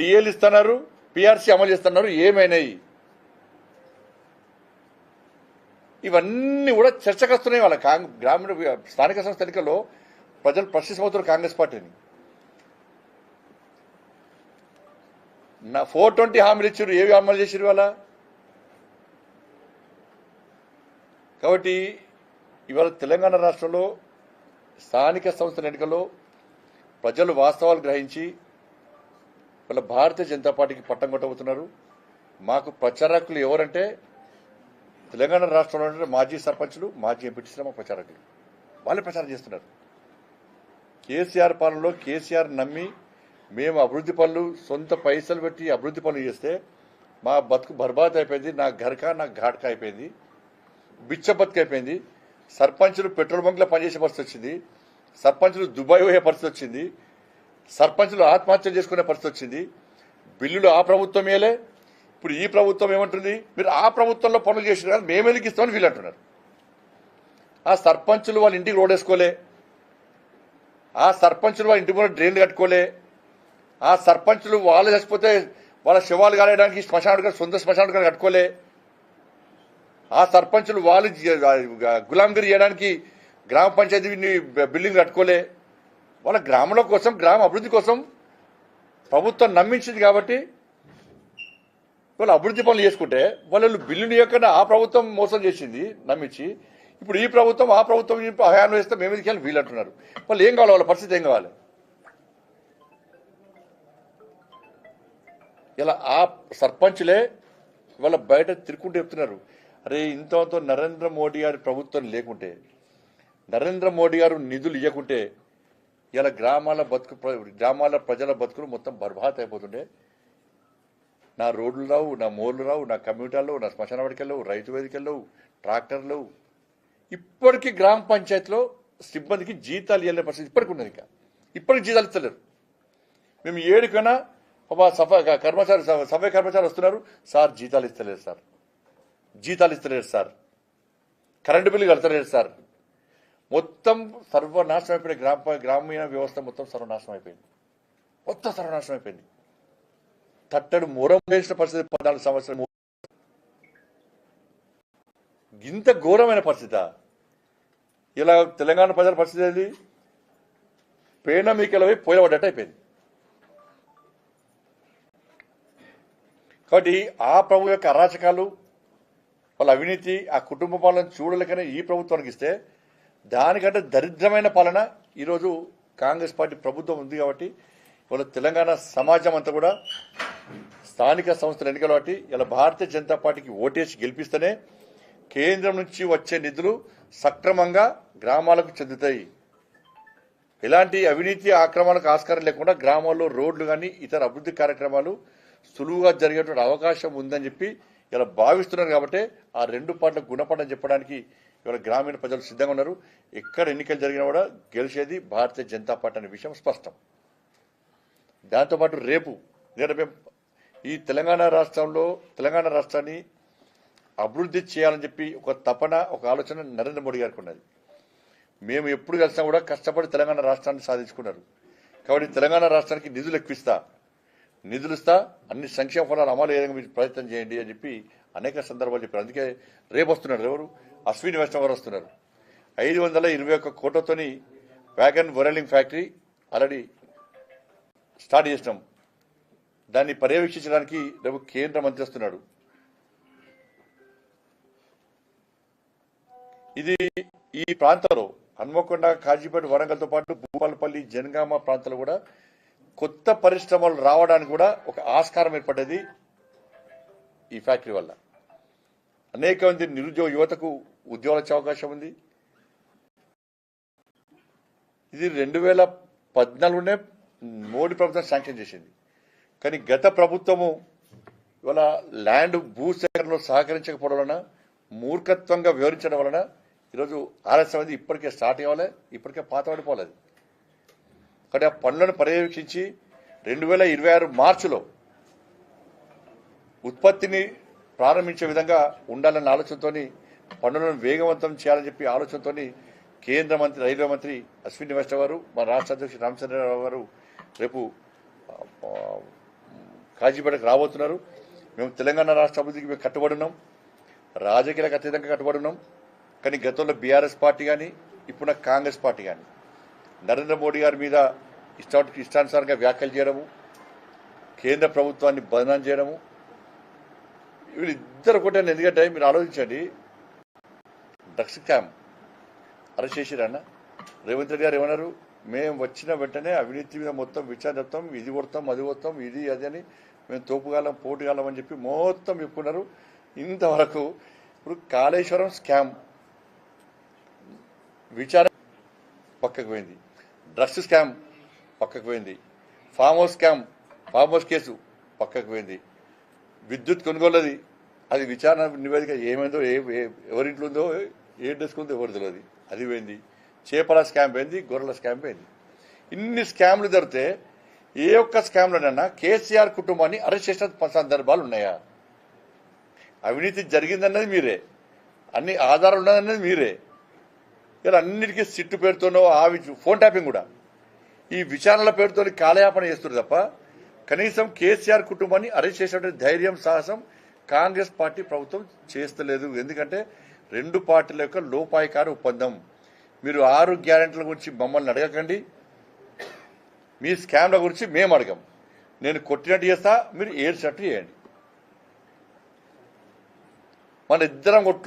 డిఏలు ఇస్తున్నారు, పిఆర్సీ అమలు చేస్తున్నారు, ఏమైనాయి? ఇవన్నీ కూడా చర్చకు వస్తున్నాయి. వాళ్ళ గ్రామీణ స్థానిక సంస్థ ఎన్నికల్లో ప్రజలు ప్రశ్నించబోతున్నారు కాంగ్రెస్ పార్టీని. 420 హామీలు ఇచ్చారు, ఏవి అమలు చేసారు ఇవాళ? కాబట్టి ఇవాళ తెలంగాణ రాష్ట్రంలో స్థానిక సంస్థల ఎన్నికల్లో ప్రజలు వాస్తవాలు గ్రహించి వాళ్ళ భారతీయ జనతా పార్టీకి పట్టం కొట్టబోతున్నారు. మాకు ప్రచారకులు ఎవరంటే తెలంగాణ రాష్ట్రంలో మాజీ సర్పంచులు, మాజీ ఎంపీటీసీలు మా ప్రచారకులు. వాళ్ళే ప్రచారం చేస్తున్నారు. కేసీఆర్ పాలనలో కేసీఆర్ నమ్మి మేము అభివృద్ధి పనులు సొంత పైసలు పెట్టి అభివృద్ధి పనులు చేస్తే మా బతుకు బర్బాద్ అయిపోయింది, నా ఘర్కా నా ఘాట్కా అయిపోయింది, బిచ్చ బతుకు అయిపోయింది. సర్పంచులు పెట్రోల్ బంక్లో పనిచేసే పరిస్థితి వచ్చింది, సర్పంచులు దుబాయ్ పోయే పరిస్థితి వచ్చింది, సర్పంచులు ఆత్మహత్యలు చేసుకునే పరిస్థితి వచ్చింది. బిల్లులు ఆ ప్రభుత్వం మేలే, ఇప్పుడు ఈ ప్రభుత్వం ఏమంటుంది, మీరు ఆ ప్రభుత్వంలో పనులు చేసిన కానీ మేము ఎందుకు ఇస్తామని వీళ్ళు అంటున్నారు. ఆ సర్పంచులు వాళ్ళ ఇంటికి రోడ్ వేసుకోలే, ఆ సర్పంచులు వాళ్ళ ఇంటి ముందు డ్రైన్లు కట్టుకోలే, ఆ సర్పంచులు వాళ్ళు చచ్చిపోతే వాళ్ళ శవాలు కాలేయడానికి శ్మశాన సొంత శ్మశాన కట్టుకోలే, ఆ సర్పంచులు వాళ్ళు గులాంగిరి చేయడానికి గ్రామ పంచాయతీ బిల్డింగ్ కట్టుకోలే. వాళ్ళ గ్రామాల కోసం, గ్రామ అభివృద్ధి కోసం ప్రభుత్వం నమ్మించింది కాబట్టి వాళ్ళు అభివృద్ధి పనులు చేసుకుంటే వాళ్ళు బిల్లుని ఇవ్వకుండా ఆ ప్రభుత్వం మోసం చేసింది నమ్మించి. ఇప్పుడు ఈ ప్రభుత్వం ఆ ప్రభుత్వం హయాన్ని వేస్తే మేము ఎందుకు వీళ్ళు అంటున్నారు. వాళ్ళు ఏం కావాలి, వాళ్ళ పరిస్థితి ఏం కావాలి? ఇలా ఆ సర్పంచులే వాళ్ళ బయట తిరుక్కుంటూ చెప్తున్నారు, అరే ఇంతతో నరేంద్ర మోడీ గారి ప్రభుత్వం లేకుంటే, నరేంద్ర మోడీ గారు నిధులు ఇవ్వకుంటే ఇలా గ్రామాల ప్రజల బతుకులు మొత్తం బర్బాద్ అయిపోతుండే. నా రోడ్లు రావు, నా మోర్లు రావు, నా కమ్యూనిటీలు, నా శ్మశాన వాడికలు, రైతు వేదికలు, ట్రాక్టర్లు. ఇప్పటికీ గ్రామ పంచాయతీలో సిబ్బందికి జీతాలు ఇవ్వలేని పరిస్థితి ఇప్పటికి ఉన్నది. ఇప్పటికి జీతాలు ఇస్తలేరు. మేము ఏడుకైనా సఫాయి కర్మచారి వస్తున్నారు, సార్ జీతాలు ఇస్తలేరు సార్, జీతాలు ఇస్తలేరు సార్, కరెంటు బిల్లు కడతలేరు సార్. మొత్తం సర్వనాశనం అయిపోయింది. గ్రామీణ వ్యవస్థ మొత్తం సర్వనాశనం అయిపోయింది. మొత్తం సర్వనాశనం అయిపోయింది. తట్టడు మూరం వేసిన పరిస్థితి 14 సంవత్సరాలు. ఇంత ఘోరమైన పరిస్థితి. ఇలా తెలంగాణ ప్రజల పరిస్థితి ఏది? పేనమీకలపై పోయబడ్డట్టు అయిపోయింది. కాబట్టి ఆ ప్రభు యొక్క అరాచకాలు, వాళ్ళ అవినీతి, ఆ కుటుంబ పాలన చూడలేకనే ఈ ప్రభుత్వానికి ఇస్తే దానికంటే దరిద్రమైన పాలన ఈరోజు కాంగ్రెస్ పార్టీ ప్రభుత్వం ఉంది. కాబట్టి ఇవాళ తెలంగాణ సమాజం అంతా కూడా స్థానిక సంస్థల ఎన్నికలు బట్టి ఇలా భారతీయ జనతా పార్టీకి ఓటేసి గెలిపిస్తేనే కేంద్రం నుంచి వచ్చే నిధులు సక్రమంగా గ్రామాలకు చెందుతాయి. ఎలాంటి అవినీతి ఆక్రమణకు ఆస్కారం లేకుండా గ్రామాల్లో రోడ్లు కానీ ఇతర అభివృద్ధి కార్యక్రమాలు సులువుగా జరిగేటువంటి అవకాశం ఉందని చెప్పి ఇలా భావిస్తున్నారు. కాబట్టి ఆ రెండు పార్టీలకు గుణపడని చెప్పడానికి ఇవాళ గ్రామీణ ప్రజలు సిద్ధంగా ఉన్నారు. ఎక్కడ ఎన్నికలు జరిగినా కూడా గెలిచేది భారతీయ జనతా పార్టీ అనే విషయం స్పష్టం. దాంతోపాటు రేపు ఈ తెలంగాణ రాష్ట్రాన్ని అభివృద్ధి చేయాలని చెప్పి ఒక తపన, ఒక ఆలోచన నరేంద్ర మోడీ గారికి ఉన్నది. మేము ఎప్పుడు కలిసినా కూడా కష్టపడి తెలంగాణ రాష్ట్రాన్ని సాధించుకున్నారు. కాబట్టి తెలంగాణ రాష్ట్రానికి నిధులు ఇస్తా, అన్ని సంక్షేమ ఫలాలు అమలు చేయడానికి మీరు ప్రయత్నం చేయండి అని చెప్పి అనేక సందర్భాలు చెప్పారు. అందుకే రేపు వస్తున్నారు. ఎవరు? అశ్విని వైష్ణవ్ గారు వస్తున్నారు. 521 కోట్లతోని వ్యాగన్ వరలింగ్ ఫ్యాక్టరీ ఆల్రెడీ స్టార్ట్ చేసినాం. దాన్ని పర్యవేక్షించడానికి రేపు కేంద్ర మంత్రి వస్తున్నాడు. ఇది ఈ ప్రాంతంలో హన్మకొండ, కాజీపేట, వరంగల్తో పాటు భూపాలపల్లి, జనగామ ప్రాంతాలు కూడా కొత్త పరిశ్రమలు రావడానికి కూడా ఒక ఆస్కారం ఏర్పడ్డది ఈ ఫ్యాక్టరీ వల్ల. అనేక మంది నిరుద్యోగ యువతకు ఉద్యోగాలు వచ్చే అవకాశం ఉంది. ఇది 2014లోనే మోడీ ప్రభుత్వం శాంక్షన్ చేసింది. కానీ గత ప్రభుత్వము ఇవాళ భూసేకరణలో సహకరించకపోవడం వలన, మూర్ఖత్వంగా వివరించడం వలన ఈరోజు ఆలస్యం అనేది ఇప్పటికే స్టార్ట్ అవ్వాలి, ఇప్పటికే పాత పడిపోలేదు. కాబట్టి ఆ పనులను పర్యవేక్షించి 2026 మార్చిలో ఉత్పత్తిని ప్రారంభించే విధంగా ఉండాలన్న ఆలోచనతో పనులను వేగవంతం చేయాలని చెప్పి ఆలోచనతో కేంద్ర మంత్రి, రైల్వే మంత్రి అశ్విని వైష్ణవ్ గారు, మా రాష్ట్ర అధ్యక్షుడు రామచంద్రరావు గారు రేపు కాజీపేటకు రాబోతున్నారు. మేము తెలంగాణ రాష్ట్ర అభివృద్ధికి మేము కట్టుబడి ఉన్నాం, రాజకీయాలకు అతీతంగా కట్టుబడి ఉన్నాం. కానీ గతంలో బీఆర్ఎస్ పార్టీ కానీ ఇప్పుడు కాంగ్రెస్ పార్టీ కానీ నరేంద్ర మోడీ గారి మీద ఇష్టానుసారంగా వ్యాఖ్యలు చేయడము, కేంద్ర ప్రభుత్వాన్ని బదనాం చేయడము, వీళ్ళిద్దరు ఒకటే. ఎందుకంటే మీరు ఆలోచించండి, డ్రగ్స్ స్కామ్ అరెస్ట్ చేసిరన్న రేవంత్ రెడ్డి గారు ఏమన్నారు, మేము వచ్చిన వెంటనే అవినీతి మీద మొత్తం విచారణ చెప్తాం, ఇది కొడతాం, అది కొడతాం, ఇది అది అని మేము తోపుగాలం పోటుగాలం అని చెప్పి మొత్తం చెప్పుకున్నారు. ఇంతవరకు ఇప్పుడు కాళేశ్వరం స్కామ్ విచారణ పక్కకు పోయింది, డ్రగ్స్ స్కామ్ పక్కకు పోయింది, ఫామ్ హౌస్ కేసు పక్కకు పోయింది, విద్యుత్ కొనుగోలుది అది విచారణ నివేదిక ఏమైందో ఎవరింట్లో ఉందో ఏ డెస్క్ ఉందో ఎవరు తెలియదు, అది పోయింది. చేపల స్కామ్ పోయింది, గొర్రెల స్కామ్ పోయింది. ఇన్ని స్కామ్లు జరిగితే ఏ ఒక్క స్కామ్లోనైనా కేసీఆర్ కుటుంబాన్ని అరెస్ట్ చేసిన సందర్భాలు ఉన్నాయా? అవినీతి జరిగిందన్నది మీరే, అన్ని ఆధారాలు ఉన్నదన్నది మీరే. ఇలా అన్నిటికీ సిట్టు పేరుతోనో ఫోన్ ట్యాపింగ్ కూడా ఈ విచారణల పేరుతో కాలయాపన చేస్తున్నారు తప్ప కనీసం కేసీఆర్ కుటుంబాన్ని అరెస్ట్ చేసేటువంటి ధైర్యం, సాహసం కాంగ్రెస్ పార్టీ ప్రభుత్వం చేస్తలేదు. ఎందుకంటే రెండు పార్టీల యొక్క లోపాయికార ఒప్పందం. మీరు 6 గ్యారెంటీల గురించి మమ్మల్ని అడగకండి, మీ స్కామ్ల గురించి మేము అడగం. నేను కొట్టినట్టు చేస్తా, మీరు ఏడ్చినట్టు చేయండి. మన ఇద్దరం కొట్టు